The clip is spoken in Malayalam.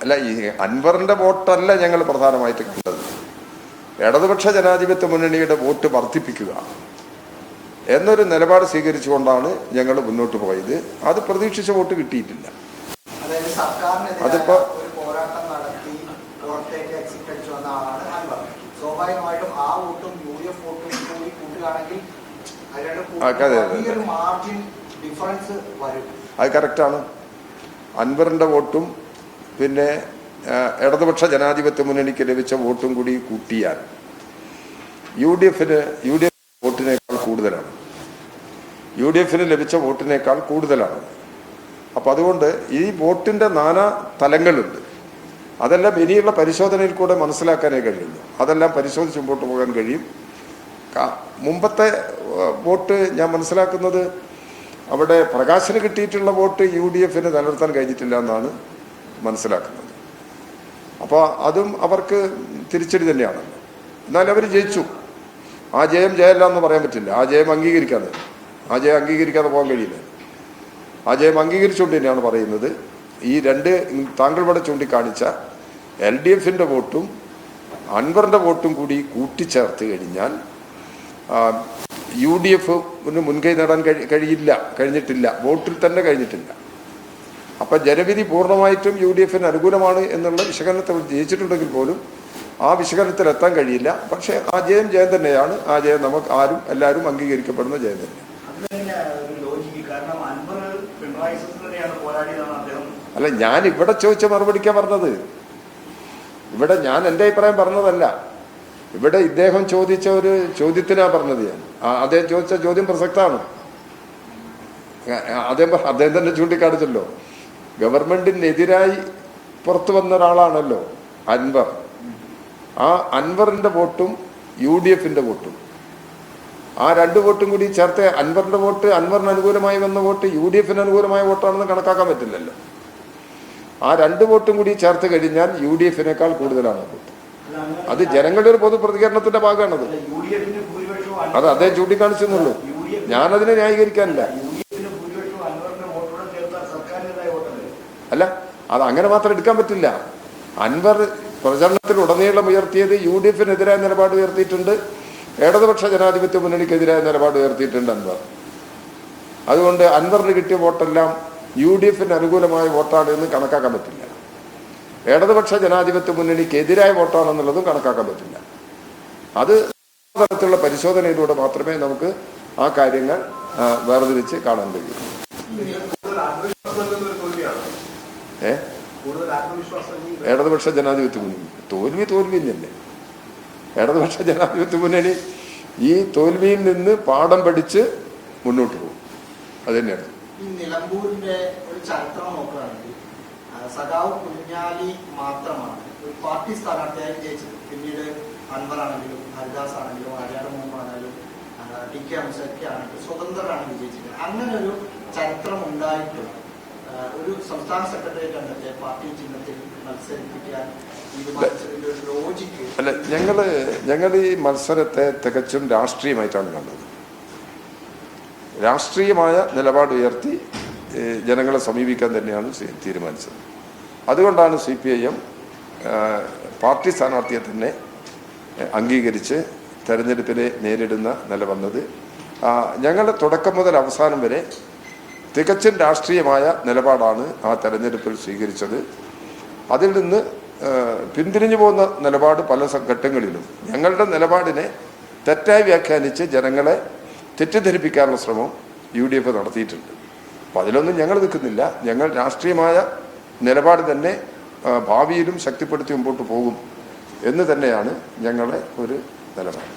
അല്ല, ഈ അൻവറിന്റെ വോട്ടല്ല ഞങ്ങൾ പ്രധാനമായിട്ട് കണ്ടത്. ഇടതുപക്ഷ ജനാധിപത്യ മുന്നണിയുടെ വോട്ട് വർദ്ധിപ്പിക്കുക എന്നൊരു നിലപാട് സ്വീകരിച്ചുകൊണ്ടാണ് ഞങ്ങൾ മുന്നോട്ട് പോയത്. അത് പ്രതീക്ഷിച്ച വോട്ട് കിട്ടിയിട്ടില്ല. അതിപ്പോ അത് കറക്റ്റാണ്. അൻവറിന്റെ വോട്ടും പിന്നെ ഇടതുപക്ഷ ജനാധിപത്യ മുന്നണിക്ക് ലഭിച്ച വോട്ടും കൂടി കൂട്ടിയാൽ യു ഡി എഫ് വോട്ടിനേക്കാൾ കൂടുതലാണ്. യു ഡി എഫിന് ലഭിച്ച വോട്ടിനേക്കാൾ കൂടുതലാണ്. അപ്പം അതുകൊണ്ട് ഈ വോട്ടിൻ്റെ നാനാ തലങ്ങളുണ്ട്. അതെല്ലാം ഇനിയുള്ള പരിശോധനയിൽ കൂടെ മനസ്സിലാക്കാനേ കഴിയുള്ളൂ. അതെല്ലാം പരിശോധിച്ച് മുമ്പോട്ട് പോകാൻ കഴിയും. മുമ്പത്തെ വോട്ട് ഞാൻ മനസ്സിലാക്കുന്നത് അവിടെ പ്രകാശന് കിട്ടിയിട്ടുള്ള വോട്ട് യു ഡി എഫിന് നിലനിർത്താൻ കഴിഞ്ഞിട്ടില്ല എന്നാണ് മനസ്സിലാക്കുന്നത്. അപ്പോൾ അതും അവർക്ക് തിരിച്ചടി തന്നെയാണല്ലോ. എന്നാൽ അവർ ജയിച്ചു. ആ ജയം ജയമല്ല എന്ന് പറയാൻ പറ്റില്ല. ആ ജയം അംഗീകരിക്കാതെ പോകാൻ കഴിയില്ല. ആ ജയം അംഗീകരിച്ചുകൊണ്ട് തന്നെയാണ് പറയുന്നത്. ഈ രണ്ട് താങ്കൾ ഇവിടെ ചൂണ്ടിക്കാണിച്ച എൽ ഡി എഫിൻ്റെ വോട്ടും അൻവറിൻ്റെ വോട്ടും കൂടി കൂട്ടിച്ചേർത്ത് കഴിഞ്ഞാൽ യു ഡി എഫിന് മുൻകൈ നേടാൻ കഴിഞ്ഞിട്ടില്ല. വോട്ടിൽ തന്നെ കഴിഞ്ഞിട്ടില്ല. അപ്പം ജനവിധി പൂർണ്ണമായിട്ടും യു ഡി എഫിന് അനുകൂലമാണ് എന്നുള്ള വിശകലനത്തിൽ ജയിച്ചിട്ടുണ്ടെങ്കിൽ പോലും ആ വിശകലനത്തിൽ എത്താൻ കഴിയില്ല. പക്ഷേ ആ ജയം തന്നെയാണ്. ആ ജയം നമുക്ക് എല്ലാവരും അംഗീകരിക്കപ്പെടുന്ന ജയം തന്നെയാണ്. അല്ല, ഞാൻ ഇവിടെ ചോദിച്ച മറുപടിക്കാ പറഞ്ഞത്. ഇവിടെ ഞാൻ എൻ്റെ അഭിപ്രായം പറഞ്ഞതല്ല. ഇവിടെ ഇദ്ദേഹം ചോദിച്ച ഒരു ചോദ്യത്തിനാ പറഞ്ഞത്. ഞാൻ അദ്ദേഹം ചോദിച്ച ചോദ്യം പ്രസക്തമാണ്. അദ്ദേഹം തന്നെ ചൂണ്ടിക്കാണിച്ചല്ലോ. ഗവൺമെന്റിനെതിരായി പുറത്തു വന്ന ഒരാളാണല്ലോ അൻവർ. ആ അൻവറിന്റെ വോട്ടും യു ഡി എഫിന്റെ വോട്ടും, ആ രണ്ട് വോട്ടും കൂടി ചേർത്ത് അൻവറിന്റെ വോട്ട് അൻവറിന് അനുകൂലമായി വന്ന വോട്ട് യു ഡി എഫിന് അനുകൂലമായ വോട്ടാണെന്ന് കണക്കാക്കാൻ പറ്റില്ലല്ലോ. ആ രണ്ട് വോട്ടും കൂടി ചേർത്ത് കഴിഞ്ഞാൽ യു ഡി എഫിനേക്കാൾ കൂടുതലാണ് വോട്ട്. അത് ജനങ്ങളുടെ ഒരു പൊതു പ്രതികരണത്തിന്റെ ഭാഗമാണത്. അത് അദ്ദേഹം ചൂണ്ടിക്കാണിച്ചെന്നുള്ളൂ. ഞാനതിനെ ന്യായീകരിക്കാനില്ല. അല്ല, അത് അങ്ങനെ മാത്രം എടുക്കാൻ പറ്റില്ല. അൻവർ പ്രചരണത്തിൽ ഉടനീളം ഉയർത്തിയത് യു ഡി എഫിനെതിരായ നിലപാട് ഉയർത്തിയിട്ടുണ്ട്, ഇടതുപക്ഷ ജനാധിപത്യ മുന്നണിക്കെതിരായ നിലപാട് ഉയർത്തിയിട്ടുണ്ട് അൻവർ. അതുകൊണ്ട് അൻവറിന് കിട്ടിയ വോട്ടെല്ലാം യു ഡി എഫിന് അനുകൂലമായ വോട്ടാണ് എന്ന് കണക്കാക്കാൻ പറ്റില്ല. ഇടതുപക്ഷ ജനാധിപത്യ മുന്നണിക്കെതിരായ വോട്ടാണെന്നുള്ളതും കണക്കാക്കാൻ പറ്റില്ല. അത് തരത്തിലുള്ള പരിശോധനയിലൂടെ മാത്രമേ നമുക്ക് ആ കാര്യങ്ങൾ വേർതിരിച്ച് കാണാൻ കഴിയൂ. ഇടതുപക്ഷ ജനാധിപത്യ മുന്നണി തോൽവി തന്നെയല്ലേ. ഇടതുപക്ഷ ജനാധിപത്യ മുന്നണി ഈ തോൽവിയിൽ നിന്ന് പാഠം പഠിച്ച് മുന്നോട്ട് പോകും. അത് തന്നെയാണ്. നിലമ്പൂരിന്റെ ഒരു ചരിത്രം നോക്കുകയാണെങ്കിൽ സഖാവ് കുഞ്ഞാലി മാത്രമാണ് ഒരു പാർട്ടി സ്ഥാനാർത്ഥിയായി ജയിച്ചത്. പിന്നീട് അൻവർ ആണെങ്കിലും ഹരിദാസ് ആണെങ്കിലും ആര്യാട് മുഹമ്മദ് ആണെങ്കിലും ടി കെ അംസൊക്കെ ആണെങ്കിലും സ്വതന്ത്രരാണ് വിജയിച്ചത്. അങ്ങനെ ഒരു ചരിത്രം ഉണ്ടായിട്ടും ഒരു സംസ്ഥാന സെക്രട്ടേറിയറ്റ് അംഗത്തെ പാർട്ടി ചിഹ്നത്തിൽ മത്സരിപ്പിക്കാൻ തീരുമാനിച്ചതിന്റെ ഒരു ലോജിക്ക് അല്ല, ഞങ്ങൾ ഈ മത്സരത്തെ തികച്ചും രാഷ്ട്രീയമായിട്ടാണ് കണ്ടത്. രാഷ്ട്രീയമായ നിലപാട് ഉയർത്തി ജനങ്ങളെ സമീപിക്കാൻ തന്നെയാണ് തീരുമാനിച്ചത്. അതുകൊണ്ടാണ് CPIM പാർട്ടി സ്ഥാനാർത്ഥിയെ തന്നെ അംഗീകരിച്ച് തെരഞ്ഞെടുപ്പിൽ നേരിടുന്ന നില വന്നത്. ഞങ്ങളുടെ തുടക്കം മുതൽ അവസാനം വരെ തികച്ചും രാഷ്ട്രീയമായ നിലപാടാണ് ആ തെരഞ്ഞെടുപ്പിൽ സ്വീകരിച്ചത്. അതിൽ നിന്ന് പിന്തിരിഞ്ഞു പോകുന്ന നിലപാട് പല ഘട്ടങ്ങളിലും ഞങ്ങളുടെ നിലപാടിനെ തെറ്റായി വ്യാഖ്യാനിച്ച് ജനങ്ങളെ തെറ്റിദ്ധരിപ്പിക്കാനുള്ള ശ്രമം UDF നടത്തിയിട്ടുണ്ട്. അപ്പോൾ അതിലൊന്നും ഞങ്ങൾ നിൽക്കുന്നില്ല. ഞങ്ങൾ രാഷ്ട്രീയമായ നിലപാട് തന്നെ ഭാവിയിലും ശക്തിപ്പെടുത്തി മുമ്പോട്ട് പോകും എന്ന് തന്നെയാണ് ഞങ്ങളുടെ ഒരു നിലപാട്.